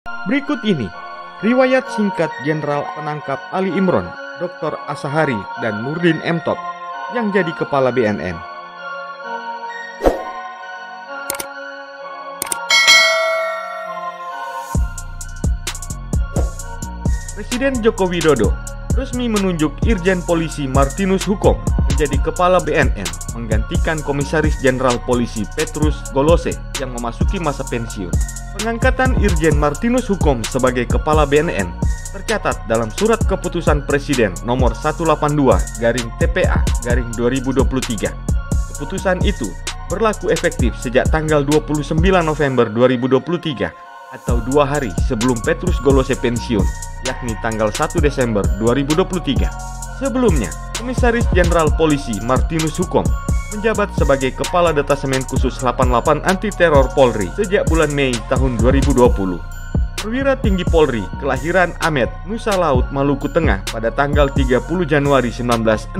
Berikut ini riwayat singkat Jenderal penangkap Ali Imron, Dr. Asahari, dan Nurdin M. Top yang jadi kepala BNN. Presiden Joko Widodo resmi menunjuk Irjen Polisi Martinus Hukom menjadi Kepala BNN, menggantikan Komisaris Jenderal Polisi Petrus Golose yang memasuki masa pensiun. Pengangkatan Irjen Martinus Hukom sebagai Kepala BNN tercatat dalam Surat Keputusan Presiden Nomor 182/TPA/2023. Keputusan itu berlaku efektif sejak tanggal 29 November 2023 atau 2 hari sebelum Petrus Golose pensiun, yakni tanggal 1 Desember 2023. Sebelumnya, Komisaris Jenderal Polisi Martinus Hukom menjabat sebagai Kepala Detasemen Khusus 88 Anti Teror Polri sejak bulan Mei tahun 2020. Perwira tinggi Polri kelahiran Amet, Nusa Laut, Maluku Tengah pada tanggal 30 Januari 1969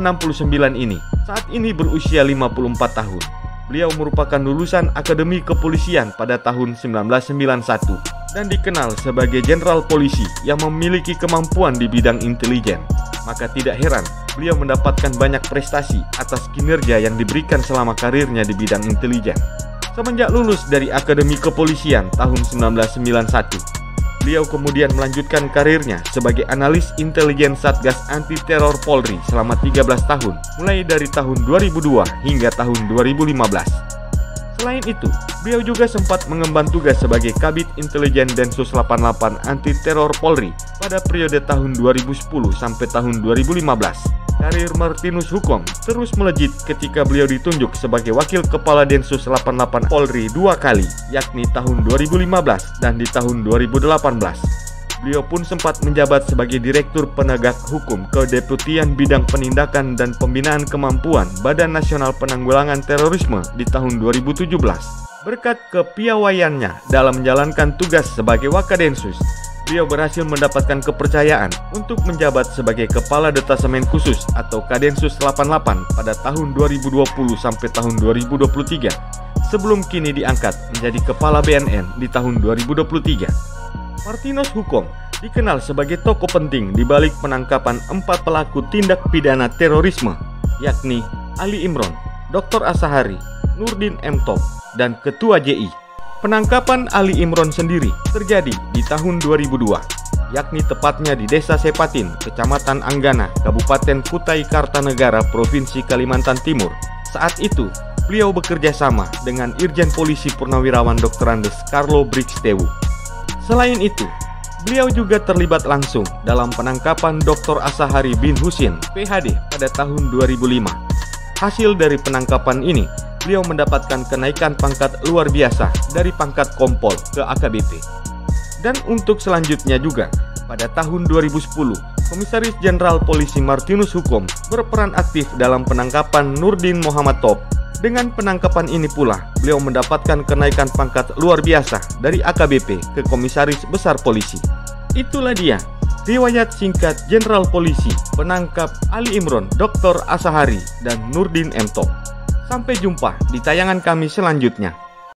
ini saat ini berusia 54 tahun. Beliau merupakan lulusan Akademi Kepolisian pada tahun 1991 dan dikenal sebagai jenderal polisi yang memiliki kemampuan di bidang intelijen. Maka tidak heran beliau mendapatkan banyak prestasi atas kinerja yang diberikan selama karirnya di bidang intelijen. Semenjak lulus dari Akademi Kepolisian tahun 1991, beliau kemudian melanjutkan karirnya sebagai analis intelijen Satgas Anti Teror Polri selama 13 tahun, mulai dari tahun 2002 hingga tahun 2015. Selain itu, beliau juga sempat mengemban tugas sebagai Kabid Intelijen Densus 88 Anti Teror Polri pada periode tahun 2010 sampai tahun 2015. Karir Martinus Hukom terus melejit ketika beliau ditunjuk sebagai Wakil Kepala Densus 88 Polri 2 kali, yakni tahun 2015 dan di tahun 2018. Beliau pun sempat menjabat sebagai Direktur Penegak Hukum Kedeputian Bidang Penindakan dan Pembinaan Kemampuan Badan Nasional Penanggulangan Terorisme di tahun 2017. Berkat kepiawaiannya dalam menjalankan tugas sebagai Wakadensus, beliau berhasil mendapatkan kepercayaan untuk menjabat sebagai Kepala Detasemen Khusus atau Kadensus 88 pada tahun 2020 sampai tahun 2023, sebelum kini diangkat menjadi Kepala BNN di tahun 2023. Martinus Hukom dikenal sebagai tokoh penting di balik penangkapan 4 pelaku tindak pidana terorisme, yakni Ali Imron, Dr. Asahari, Nurdin M. Top, dan Ketua JI. Penangkapan Ali Imron sendiri terjadi di tahun 2002, yakni tepatnya di Desa Sepatin, Kecamatan Anggana, Kabupaten Kutai Kartanegara, Provinsi Kalimantan Timur. Saat itu, beliau bekerja sama dengan Irjen Polisi Purnawirawan Dr. Andes Carlo Brigstewu. Selain itu, beliau juga terlibat langsung dalam penangkapan Dr. Asahari bin Husin, PhD, pada tahun 2005. Hasil dari penangkapan ini, beliau mendapatkan kenaikan pangkat luar biasa dari pangkat Kompol ke AKBP. Dan untuk selanjutnya juga, pada tahun 2010, Komisaris Jenderal Polisi Martinus Hukom berperan aktif dalam penangkapan Nurdin Muhammad Top. Dengan penangkapan ini pula, beliau mendapatkan kenaikan pangkat luar biasa dari AKBP ke Komisaris Besar Polisi. Itulah dia, riwayat singkat Jenderal Polisi penangkap Ali Imron, Dr. Asahari, dan Nurdin M. Top. Sampai jumpa di tayangan kami selanjutnya.